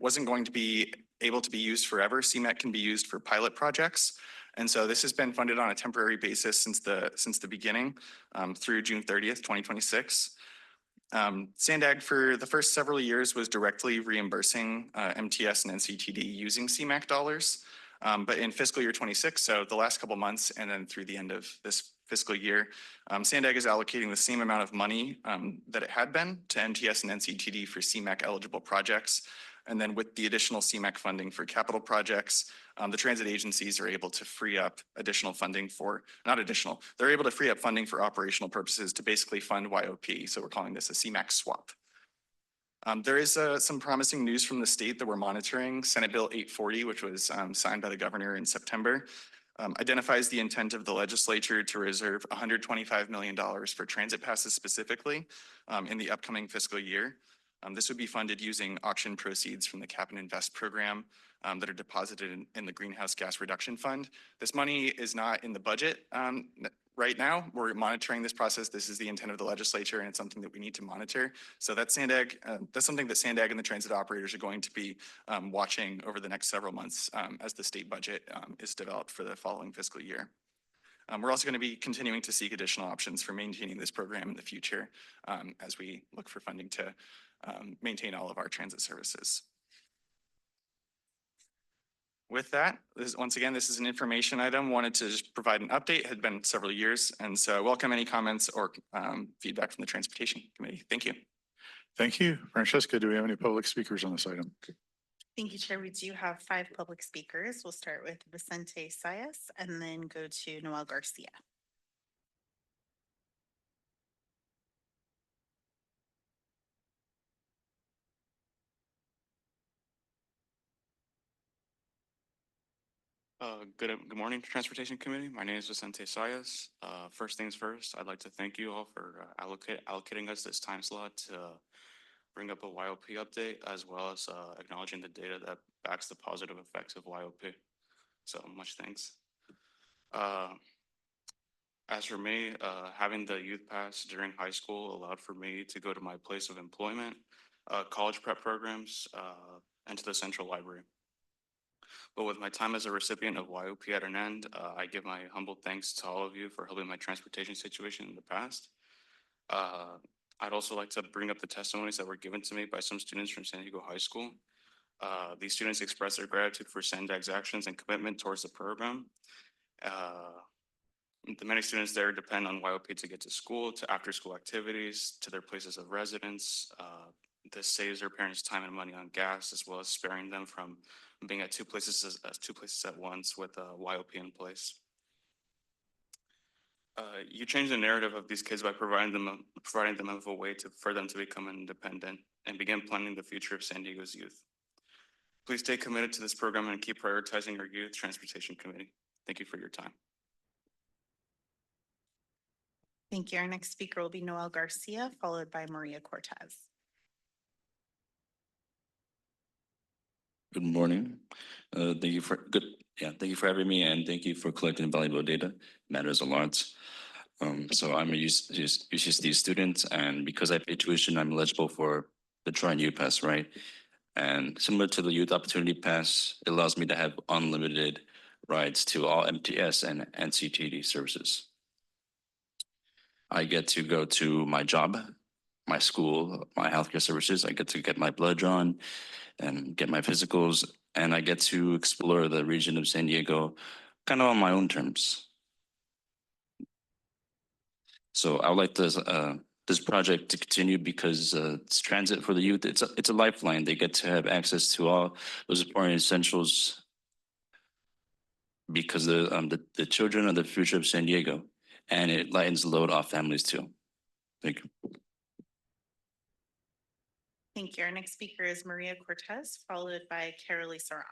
wasn't going to be able to be used forever. CMAQ can be used for pilot projects. And so this has been funded on a temporary basis since the beginning through June 30th, 2026. SANDAG for the first several years was directly reimbursing MTS and NCTD using CMAQ dollars. But in fiscal year 26, so the last couple months and then through the end of this fiscal year, SANDAG is allocating the same amount of money that it had been to MTS and NCTD for CMAQ eligible projects. And then with the additional CMAQ funding for capital projects, the transit agencies are able to free up additional funding they're able to free up funding for operational purposes to basically fund YOP. So we're calling this a CMAQ swap. There is some promising news from the state that we're monitoring. Senate Bill 840, which was signed by the governor in September, identifies the intent of the legislature to reserve $125 million for transit passes specifically in the upcoming fiscal year. This would be funded using auction proceeds from the Cap and Invest program that are deposited in the Greenhouse Gas Reduction Fund. This money is not in the budget right now. We're monitoring this process. This is the intent of the legislature, and it's something that we need to monitor. So that's SANDAG. That's something that SANDAG and the transit operators are going to be watching over the next several months as the state budget is developed for the following fiscal year. We're also going to be continuing to seek additional options for maintaining this program in the future as we look for funding to maintain all of our transit services. With that, once again, this is an information item. Wanted to just provide an update. It had been several years, and so welcome any comments or feedback from the Transportation Committee. Thank you. Thank you. Francesca, do we have any public speakers on this item? Thank you, Chair. We do have 5 public speakers. We'll start with Vicente Sayas and then go to Noel Garcia. Good morning, Transportation Committee. My name is Vicente Sayas. First things first, I'd like to thank you all for allocating us this time slot to bring up a YOP update, as well as acknowledging the data that backs the positive effects of YOP. So much thanks. As for me, having the youth pass during high school allowed for me to go to my place of employment, college prep programs, and to the Central Library. But with my time as a recipient of YOP at an end, I give my humble thanks to all of you for helping my transportation situation in the past. I'd also like to bring up the testimonies that were given to me by some students from San Diego High School. These students expressed their gratitude for SANDAG's actions and commitment towards the program. The many students there depend on YOP to get to school, to after-school activities, to their places of residence. This saves their parents time and money on gas, as well as sparing them from being at two places at once with YOP in place. You change the narrative of these kids by providing them with a way for them to become independent and begin planning the future of San Diego's youth. Please stay committed to this program and keep prioritizing our youth Transportation Committee. Thank you for your time. Thank you. Our next speaker will be Noel Garcia, followed by Maria Cortez. Good morning. Thank you for having me, and thank you for collecting valuable data. It matters a lot. So I'm a UCSD student, and because I pay tuition, I'm eligible for the Try Youth Pass, right? And similar to the Youth Opportunity Pass, it allows me to have unlimited rides to all MTS and NCTD services. I get to go to my job, my school, my healthcare services. I get to get my blood drawn and get my physicals, and I get to explore the region of San Diego kind of on my own terms. So I would like this project to continue because it's transit for the youth. It's a lifeline. They get to have access to all those important essentials because the children are the future of San Diego, and it lightens the load off families too. Thank you. Thank you. Our next speaker is Maria Cortez, followed by Carolee Serrano.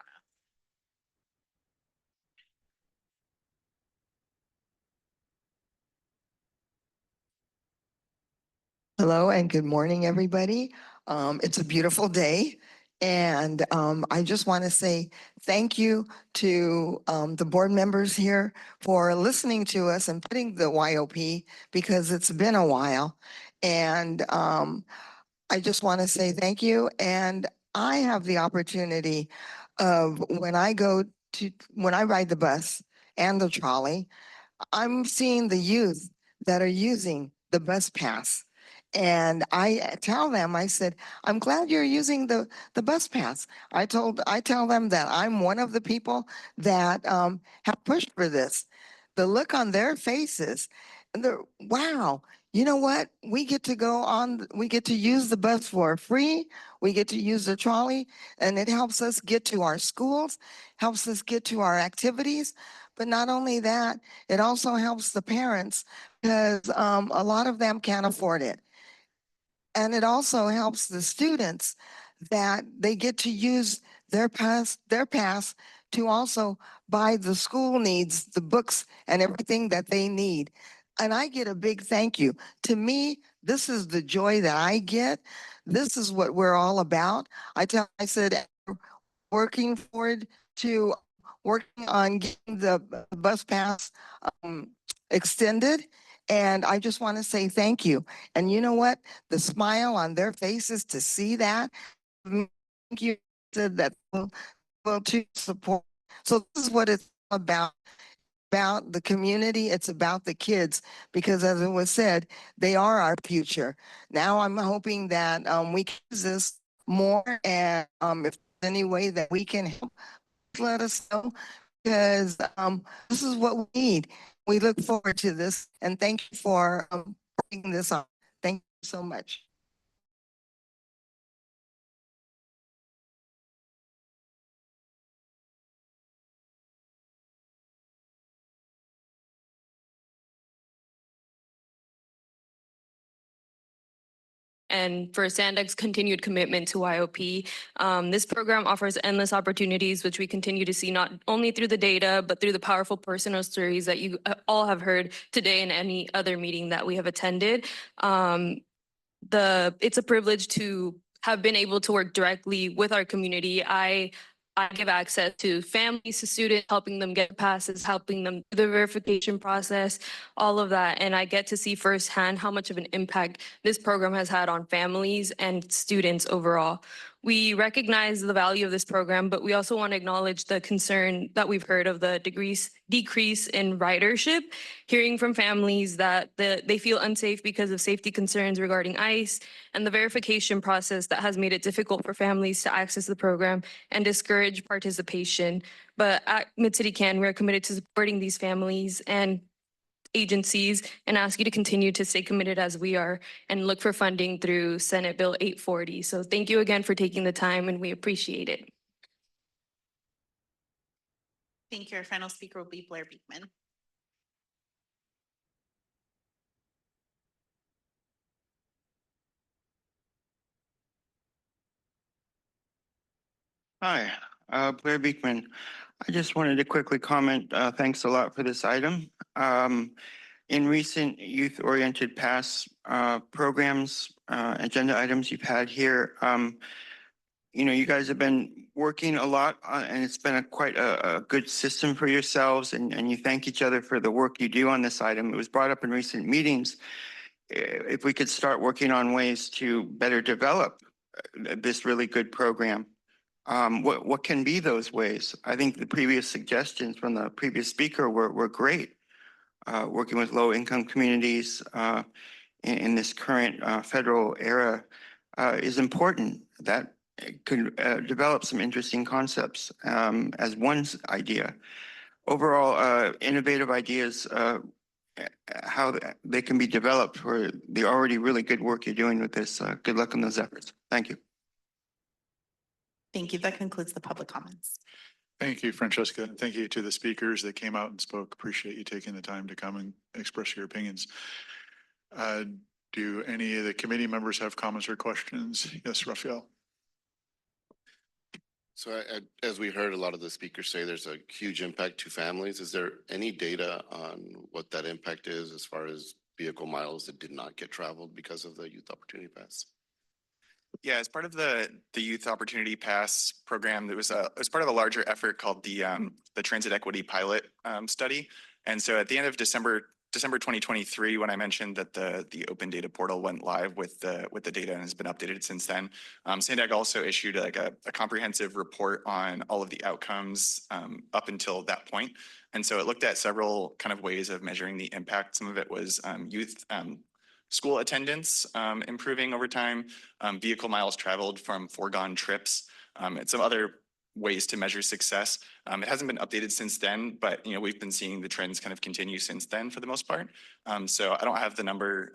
Hello and good morning, everybody. It's a beautiful day. And I just want to say thank you to the board members here for listening to us and putting the YOP because it's been a while. And I just want to say thank you. And I have the opportunity of when I ride the bus and the trolley, I'm seeing the youth that are using the bus pass. And I tell them, I said, I'm glad you're using the bus pass. I tell them that I'm one of the people that have pushed for this. The look on their faces, and wow, you know what? We get to use the bus for free. We get to use the trolley, and it helps us get to our schools, helps us get to our activities. But not only that, it also helps the parents because a lot of them can't afford it. And it also helps the students that they get to use their pass to also buy the school needs, the books and everything that they need. And I get a big thank you. To me, this is the joy that I get. This is what we're all about. I said, working forward to working on getting the bus pass extended. And I just want to say thank you. And you know what? The smile on their faces to see that, thank you, said that will to support. So this is what it's about the community. It's about the kids, because as it was said, they are our future. Now I'm hoping that we can use this more, and if there's any way that we can help, let us know, because this is what we need. We look forward to this, and thank you for bringing this on. Thank you so much. And for SANDAG's continued commitment to YOP. This program offers endless opportunities, which we continue to see not only through the data, but through the powerful personal stories that you all have heard today in any other meeting that we have attended. It's a privilege to have been able to work directly with our community. I give access to families, to students, helping them get passes, helping them through the verification process, all of that. And I get to see firsthand how much of an impact this program has had on families and students overall. We recognize the value of this program, but we also want to acknowledge the concern that we've heard of the decrease in ridership, hearing from families that they feel unsafe because of safety concerns regarding ICE and the verification process that has made it difficult for families to access the program and discourage participation. But at Mid-City CAN, we're committed to supporting these families and agencies and ask you to continue to stay committed as we are and look for funding through Senate Bill 840. So thank you again for taking the time, and we appreciate it. Thank you. Our final speaker will be Blair Beekman. Hi, Blair Beekman. I just wanted to quickly comment. Thanks a lot for this item. In recent youth-oriented past programs, agenda items you've had here, you know, you guys have been working a lot and it's been quite a good system for yourselves and you thank each other for the work you do on this item. It was brought up in recent meetings. If we could start working on ways to better develop this really good program, what can be those ways? I think the previous suggestions from the previous speaker were great. Working with low-income communities in this current federal era is important. That could develop some interesting concepts as one idea. Overall, innovative ideas, how they can be developed for the already really good work you're doing with this. Good luck in those efforts. Thank you. Thank you. That concludes the public comments. Thank you, Francesca. And thank you to the speakers that came out and spoke. Appreciate you taking the time to come and express your opinions. Do any of the committee members have comments or questions? Yes, Raphael. So as we heard a lot of the speakers say, there's a huge impact to families. Is there any data on what that impact is as far as vehicle miles that did not get traveled because of the Youth Opportunity Pass? Yeah, as part of the Youth Opportunity Pass program, it was part of a larger effort called the Transit Equity Pilot Study. And so at the end of December 2023, when I mentioned that the open data portal went live with the data and has been updated since then, SANDAG also issued like a comprehensive report on all of the outcomes up until that point. And so it looked at several kind of ways of measuring the impact. Some of it was youth school attendance improving over time, vehicle miles traveled from foregone trips, and some other ways to measure success. It hasn't been updated since then, but we've been seeing the trends kind of continue since then for the most part. So I don't have the number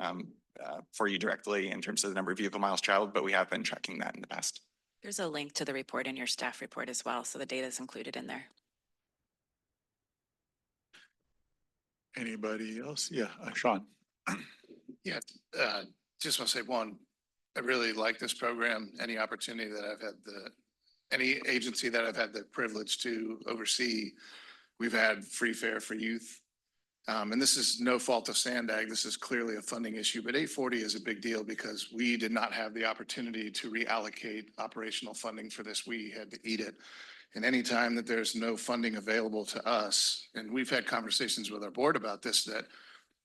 for you directly in terms of the number of vehicle miles traveled, but we have been tracking that in the past. There's a link to the report in your staff report as well, so the data is included in there. Anybody else? Yeah, Sean. Yeah, just want to say one, I really like this program. Any opportunity that I've had any agency that I've had the privilege to oversee, we've had free fare for youth. And this is no fault of SANDAG. This is clearly a funding issue, but 840 is a big deal because we did not have the opportunity to reallocate operational funding for this. We had to eat it. And anytime that there's no funding available to us, and we've had conversations with our board about this, that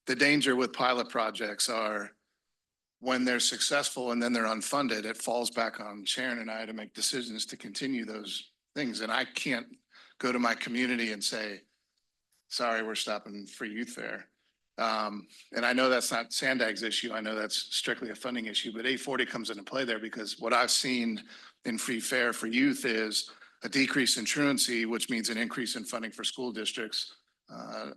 the danger with pilot projects are when they're successful and then they're unfunded, it falls back on Sharon and I to make decisions to continue those things. And I can't go to my community and say, sorry, we're stopping free youth fare. And I know that's not SANDAG's issue. I know that's strictly a funding issue, but 840 comes into play there because what I've seen in free fare for youth is a decrease in truancy, which means an increase in funding for school districts.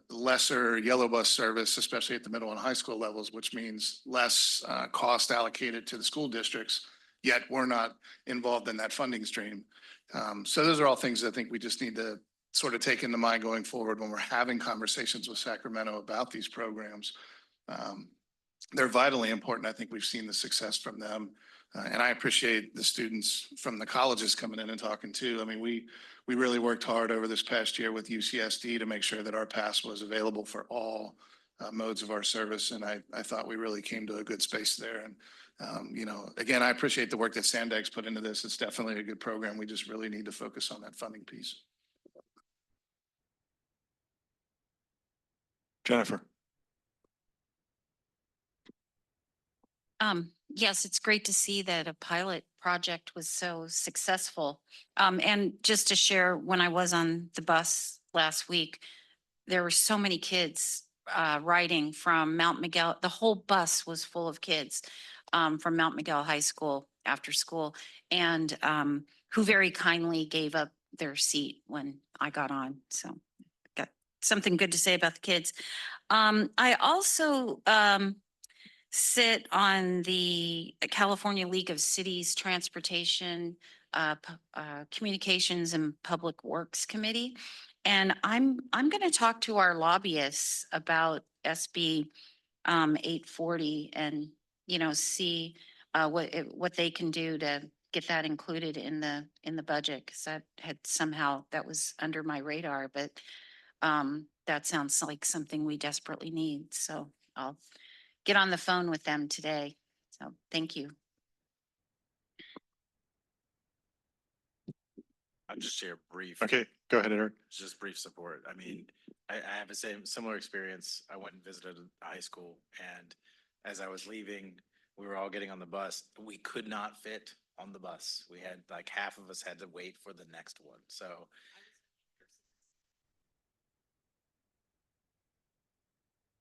Lesser yellow bus service, especially at the middle and high school levels, which means less cost allocated to the school districts, yet we're not involved in that funding stream. So those are all things I think we just need to sort of take into mind going forward when we're having conversations with Sacramento about these programs. They're vitally important. I think we've seen the success from them. And I appreciate the students from the colleges coming in and talking too. I mean, we really worked hard over this past year with UCSD to make sure that our pass was available for all modes of our service. And I thought we really came to a good space there. And, again, I appreciate the work that SANDAG's put into this. It's definitely a good program. We just really need to focus on that funding piece. Jennifer. Yes, it's great to see that a pilot project was so successful. And just to share, when I was on the bus last week, there were so many kids riding from Mount Miguel. The whole bus was full of kids from Mount Miguel High School after school, and who very kindly gave up their seat when I got on. So got something good to say about the kids. I also sit on the California League of Cities Transportation, Communications and Public Works Committee. And I'm going to talk to our lobbyists about SB 840 and, see what they can do to get that included in the budget, because that was under my radar, but that sounds like something we desperately need. So I'll get on the phone with them today. So thank you. I'm just here brief. Okay, go ahead, Eric. Just brief support. I mean, I have the similar experience. I went and visited a high school, and as I was leaving, we were all getting on the bus. We could not fit on the bus. We had like half of us had to wait for the next one. So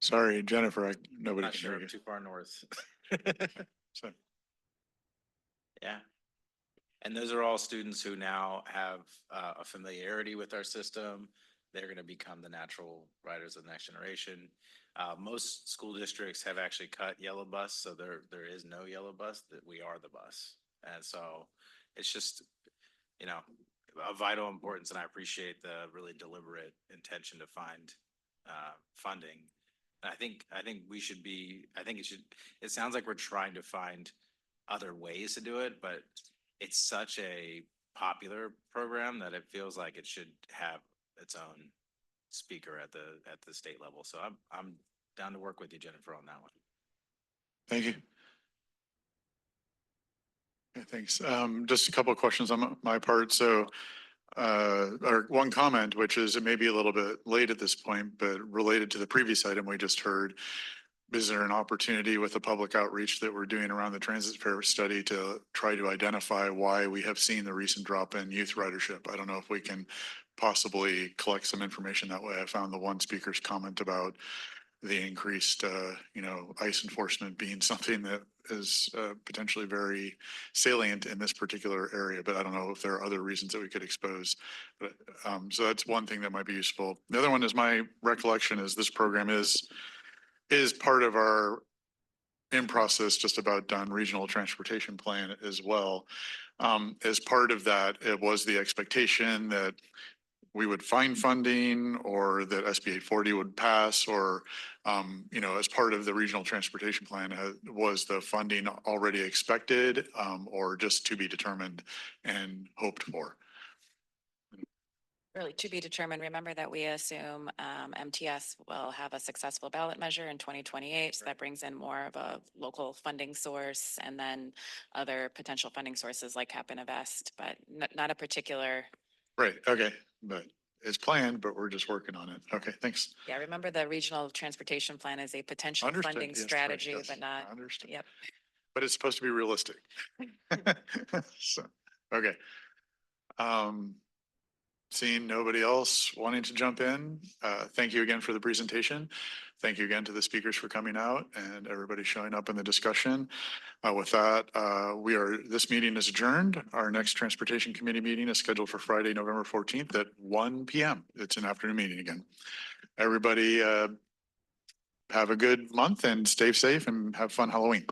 Sorry, Jennifer, nobody not can sure hear I'm you. too far north. So, Yeah. And those are all students who now have a familiarity with our system. They're going to become the natural riders of the next generation. Most school districts have actually cut yellow bus, so there is no yellow bus, that we are the bus. And so it's just, you know, of vital importance, and I appreciate the really deliberate intention to find funding. And I think we should be, it sounds like we're trying to find other ways to do it, but it's such a popular program that it feels like it should have its own speaker at the state level. So I'm down to work with you, Jennifer, on that one. thank you. Okay, thanks. Just a couple of questions on my part. So, or one comment, which is it may be a little bit late at this point, but related to the previous item we just heard. Is there an opportunity with the public outreach that we're doing around the transit fare study to try to identify why we have seen the recent drop in youth ridership? I don't know if we can possibly collect some information that way. I found the one speaker's comment about the increased, ICE enforcement being something that is potentially very salient in this particular area, but I don't know if there are other reasons that we could expose. But so that's one thing that might be useful. The other one is my recollection is this program is part of our in process, just about done regional transportation plan as well. As part of that, it was the expectation that we would find funding or that SB 840 would pass or, as part of the regional transportation plan, was the funding already expected or just to be determined and hoped for? Really to be determined. Remember that we assume MTS will have a successful ballot measure in 2028. So that brings in more of a local funding source and then other potential funding sources like Cap and Invest, but not a particular. Right. Okay. But it's planned, but we're just working on it. Okay. Thanks. Yeah. Remember the regional transportation plan is a potential Understood. funding Yes, right. strategy, Yes. but not. Understood. Yep. But it's supposed to be realistic. So, okay. Seeing nobody else wanting to jump in, thank you again for the presentation. Thank you again to the speakers for coming out and everybody showing up in the discussion. With that, this meeting is adjourned. Our next Transportation Committee meeting is scheduled for Friday, November 14th at 1 p.m. It's an afternoon meeting again. Everybody have a good month and stay safe and have fun Halloween.